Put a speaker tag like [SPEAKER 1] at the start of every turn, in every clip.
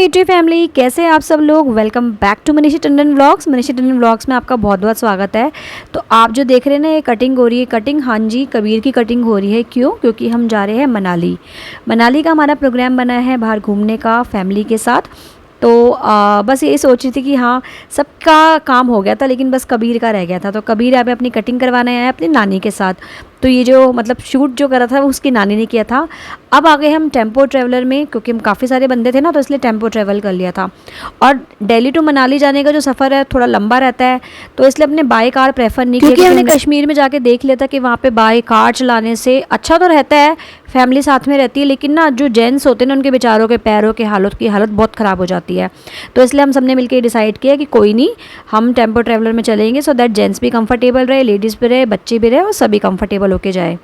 [SPEAKER 1] जी family, कैसे हैं आप सब लोग। Welcome back to Manisha Tandon vlogs. Manisha Tandon vlogs में आपका बहुत बहुत स्वागत है। तो आप जो देख रहे हैं ना, ये कटिंग हो रही है। कटिंग, हाँ जी, कबीर की कटिंग हो रही है। क्यों? क्योंकि हम जा रहे हैं मनाली। मनाली का हमारा प्रोग्राम बना है बाहर घूमने का फैमिली के साथ। तो बस यही सोच रही थी कि हाँ, सबका काम हो गया था लेकिन बस कबीर का रह गया था। तो कबीर यहाँ पे अपनी कटिंग करवाने आया है अपनी नानी के साथ। तो ये जो मतलब शूट जो करा था वो उसकी नानी ने किया था। अब आ गए हम टेम्पो ट्रैवलर में, क्योंकि हम काफ़ी सारे बंदे थे ना, तो इसलिए टेम्पो ट्रैवल कर लिया था। और दिल्ली टू मनाली जाने का जो सफ़र है थोड़ा लंबा रहता है, तो इसलिए अपने बाई कार प्रेफर नहीं किया, क्योंकि हमने कश्मीर में जाके देख लिया था कि वहाँ पे बाई कार चलाने से अच्छा तो रहता है, फैमिली साथ में रहती है, लेकिन ना जो जेंट्स होते हैं ना, उनके बेचारों के पैरों की हालत बहुत ख़राब हो जाती है। तो इसलिए हम सबने मिलकर डिसाइड किया कि कोई नहीं, हम टेम्पो ट्रैवलर में चलेंगे, सो दैट जेंट्स भी कंफर्टेबल रहे, लेडीज़ भी रहे, बच्चे भी रहे और सभी कंफर्टेबल होके जाए।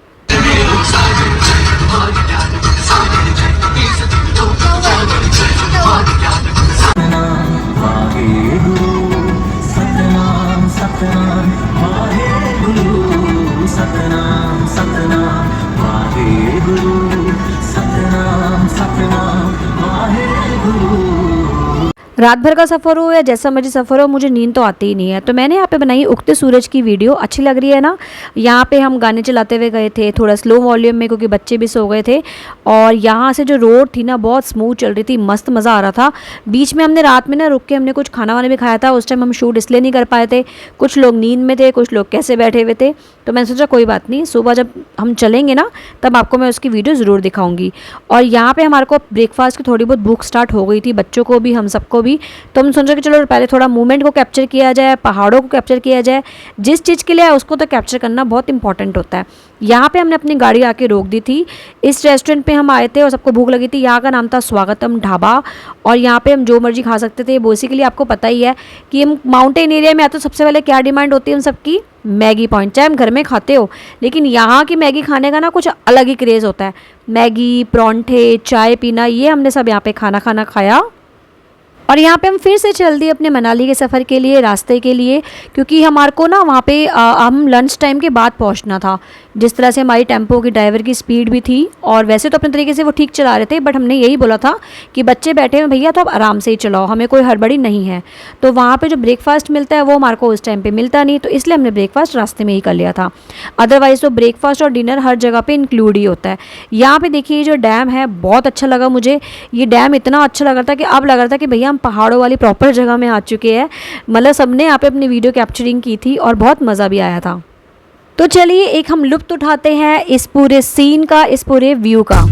[SPEAKER 1] रात भर का सफ़र हो या जैसा मर्जी सफ़र हो, मुझे नींद तो आती ही नहीं है। तो मैंने यहाँ पे बनाई उगते सूरज की वीडियो। अच्छी लग रही है ना। यहाँ पे हम गाने चलाते हुए गए थे, थोड़ा स्लो वॉल्यूम में, क्योंकि बच्चे भी सो गए थे। और यहाँ से जो रोड थी ना, बहुत स्मूथ चल रही थी, मस्त मज़ा आ रहा था। बीच में हमने रात में ना रुक के हमने कुछ खाना वाना भी खाया था। उस टाइम हम शूट इसलिए नहीं कर पाए थे, कुछ लोग नींद में थे, कुछ लोग कैसे बैठे हुए थे। तो मैंने सोचा कोई बात नहीं, सुबह जब हम चलेंगे ना तब आपको मैं उसकी वीडियो ज़रूर दिखाऊंगी। और यहाँ पे हमारे को ब्रेकफास्ट की थोड़ी बहुत भूख स्टार्ट हो गई थी, बच्चों को भी, हम सबको भी। तो हम सोचा कि चलो पहले थोड़ा मूवमेंट को कैप्चर किया जाए, पहाड़ों को कैप्चर किया जाए। जिस चीज़ के लिए है उसको तो कैप्चर करना बहुत इंपॉर्टेंट होता है। यहाँ पे हमने अपनी गाड़ी आके रोक दी थी। इस रेस्टोरेंट पे हम आए थे और सबको भूख लगी थी। यहाँ का नाम था स्वागतम ढाबा। और यहाँ पे हम जो मर्जी खा सकते थे। बेसिकली आपको पता ही है कि हम माउंटेन एरिया में आते, तो सबसे पहले क्या डिमांड होती है हम सबकी? Maggi point. चाहे हम घर में खाते हो, लेकिन यहाँ की मैगी खाने का ना कुछ अलग ही क्रेज़ होता है। मैगी, परांठे, चाय पीना, ये हमने सब यहाँ पे खाना खाया। और यहाँ पे हम फिर से चल दिए अपने मनाली के सफ़र के लिए, रास्ते के लिए, क्योंकि हमारे को ना वहाँ पे हम लंच टाइम के बाद पहुँचना था। जिस तरह से हमारी टेम्पो की ड्राइवर की स्पीड भी थी, और वैसे तो अपने तरीके से वो ठीक चला रहे थे, बट हमने यही बोला था कि बच्चे बैठे हैं भैया, तो आप आराम से ही चलाओ, हमें कोई हड़बड़ी नहीं है। तो वहाँ पर जो ब्रेकफास्ट मिलता है वो हमारे को उस टाइम पर मिलता नहीं, तो इसलिए हमने ब्रेकफास्ट रास्ते में ही कर लिया था। अदरवाइज़ तो ब्रेकफास्ट और डिनर हर जगह पर इंक्लूड ही होता है। यहाँ पर देखिए, ये जो डैम है बहुत अच्छा लगा मुझे। ये डैम इतना अच्छा लग रहा था कि अब लग रहा था कि भैया हम पहाड़ों वाली प्रॉपर जगह में आ चुके हैं। मतलब सबने यहाँ पे अपनी वीडियो कैप्चरिंग की थी और बहुत मज़ा भी आया था। तो चलिए एक हम लुत्फ़ उठाते हैं इस पूरे सीन का, इस पूरे व्यू का।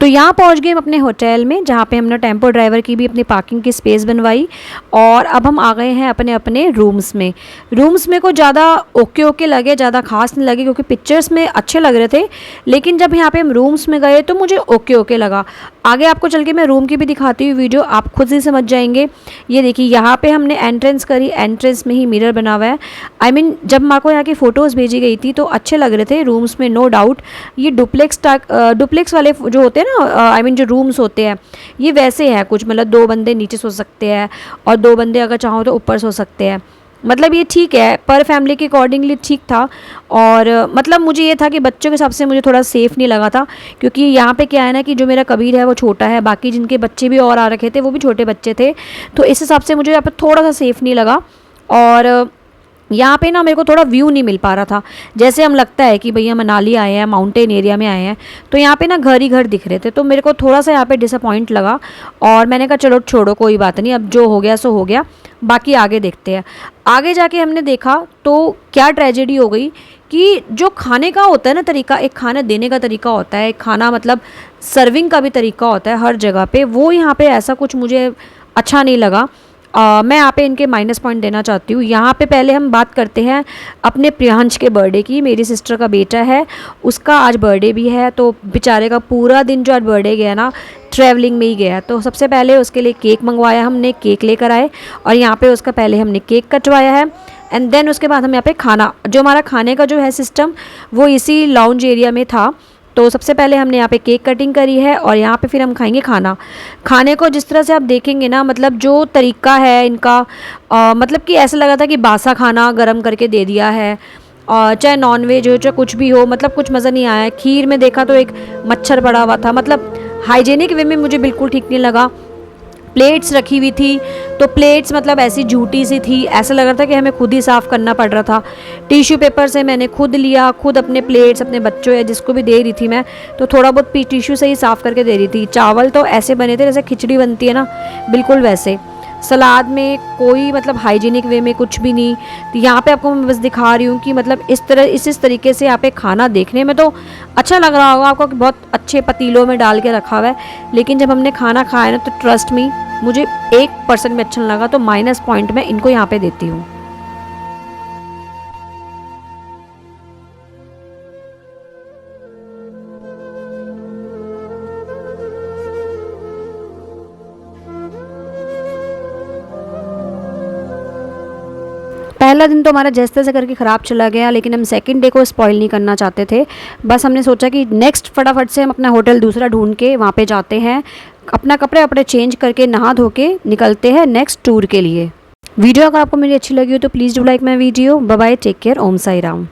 [SPEAKER 1] तो यहाँ पहुँच गए हम अपने होटल में, जहाँ पे हमने टेम्पो ड्राइवर की भी अपनी पार्किंग की स्पेस बनवाई। और अब हम आ गए हैं अपने अपने रूम्स में। रूम्स में को ज़्यादा ओके लगे, ज़्यादा खास नहीं लगे, क्योंकि पिक्चर्स में अच्छे लग रहे थे, लेकिन जब यहाँ पे हम रूम्स में गए तो मुझे ओके लगा। आगे आपको चल के मैं रूम की भी दिखाती हूँ वीडियो, आप खुद ही समझ जाएंगे। ये देखिए, यहाँ पे हमने एंट्रेंस करी, एंट्रेंस में ही मिरर बना हुआ है। आई मीन जब माँ को यहाँ की फ़ोटोज़ भेजी गई थी तो अच्छे लग रहे थे रूम्स में, नो डाउट। ये डुप्लेक्स वाले जो होते हैं ना, आई मीन जो रूम्स होते हैं, ये वैसे हैं कुछ, मतलब 2 बंदे नीचे सो सकते हैं और 2 बंदे अगर चाहो तो ऊपर सो सकते हैं। मतलब ये ठीक है, पर फैमिली के अकॉर्डिंगली ठीक था। और मतलब मुझे ये था कि बच्चों के हिसाब से मुझे थोड़ा सेफ़ नहीं लगा था, क्योंकि यहाँ पे क्या है ना कि जो मेरा कबीर है वो छोटा है, बाकी जिनके बच्चे भी और आ रखे थे वो भी छोटे बच्चे थे, तो इस हिसाब से मुझे यहाँ पे थोड़ा सा सेफ़ नहीं लगा। और यहाँ पे ना मेरे को थोड़ा व्यू नहीं मिल पा रहा था। जैसे हम लगता है कि भैया मनाली आए हैं, माउंटेन एरिया में आए हैं, तो यहाँ पे ना घर ही घर दिख रहे थे, तो मेरे को थोड़ा सा यहाँ पे डिसअपॉइंट लगा। और मैंने कहा चलो छोड़ो, कोई बात नहीं, अब जो हो गया सो हो गया, बाकी आगे देखते हैं। आगे जाके हमने देखा तो क्या ट्रेजेडी हो गई कि जो खाने का होता है ना तरीका, एक खाना देने का तरीका होता है, एक खाना मतलब सर्विंग का भी तरीका होता है हर जगह पे, वो यहाँ पे ऐसा कुछ मुझे अच्छा नहीं लगा। मैं यहाँ पे इनके माइनस पॉइंट देना चाहती हूँ। यहाँ पे पहले हम बात करते हैं अपने प्रियांश के बर्थडे की। मेरी सिस्टर का बेटा है, उसका आज बर्थडे भी है, तो बेचारे का पूरा दिन जो आज बर्थडे गया ना ट्रैवलिंग में ही गया। तो सबसे पहले उसके लिए केक मंगवाया हमने, केक लेकर आए और यहाँ पे उसका पहले हमने केक कटवाया है। एंड देन उसके बाद हम यहाँ पे खाना, जो हमारा खाने का जो है सिस्टम वो इसी लाउंज एरिया में था। तो सबसे पहले हमने यहाँ पे केक कटिंग करी है और यहाँ पे फिर हम खाएंगे खाना। खाने को जिस तरह से आप देखेंगे ना, मतलब जो तरीका है इनका, मतलब कि ऐसा लगा था कि बासा खाना गरम करके दे दिया है। और चाहे नॉन वेज हो चाहे कुछ भी हो, मतलब कुछ मज़ा नहीं आया। खीर में देखा तो एक मच्छर पड़ा हुआ था, मतलब हाइजीनिक वे में मुझे बिल्कुल ठीक नहीं लगा। प्लेट्स रखी हुई थी तो प्लेट्स मतलब ऐसी झूठी सी थी, ऐसा लग रहा था कि हमें खुद ही साफ़ करना पड़ रहा था। टिश्यू पेपर से मैंने खुद लिया, खुद अपने प्लेट्स अपने बच्चों या जिसको भी दे रही थी मैं, तो थोड़ा बहुत टिश्यू से ही साफ़ करके दे रही थी। चावल तो ऐसे बने थे जैसे खिचड़ी बनती है ना, बिल्कुल वैसे। सलाद में कोई मतलब हाइजीनिक वे में कुछ भी नहीं। तो यहाँ पे आपको मैं बस दिखा रही हूँ कि मतलब इस तरीके से यहाँ पे खाना देखने में तो अच्छा लग रहा होगा आपको कि बहुत अच्छे पतीलों में डाल के रखा हुआ है, लेकिन जब हमने खाना खाया ना तो ट्रस्ट मी मुझे 1% भी अच्छा नहीं लगा। तो माइनस पॉइंट मैं इनको यहाँ पे देती हूँ। पहला दिन तो हमारा जैसे तैसे करके ख़राब चला गया, लेकिन हम सेकंड डे को स्पॉइल नहीं करना चाहते थे। बस हमने सोचा कि नेक्स्ट फटाफट से हम अपना होटल दूसरा ढूंढ के वहाँ पे जाते हैं, अपना कपड़े वपड़े चेंज करके नहा धो के निकलते हैं नेक्स्ट टूर के लिए। वीडियो अगर आपको मेरी अच्छी लगी हो तो please do like my video. Bye bye, take care, Om Sai Ram.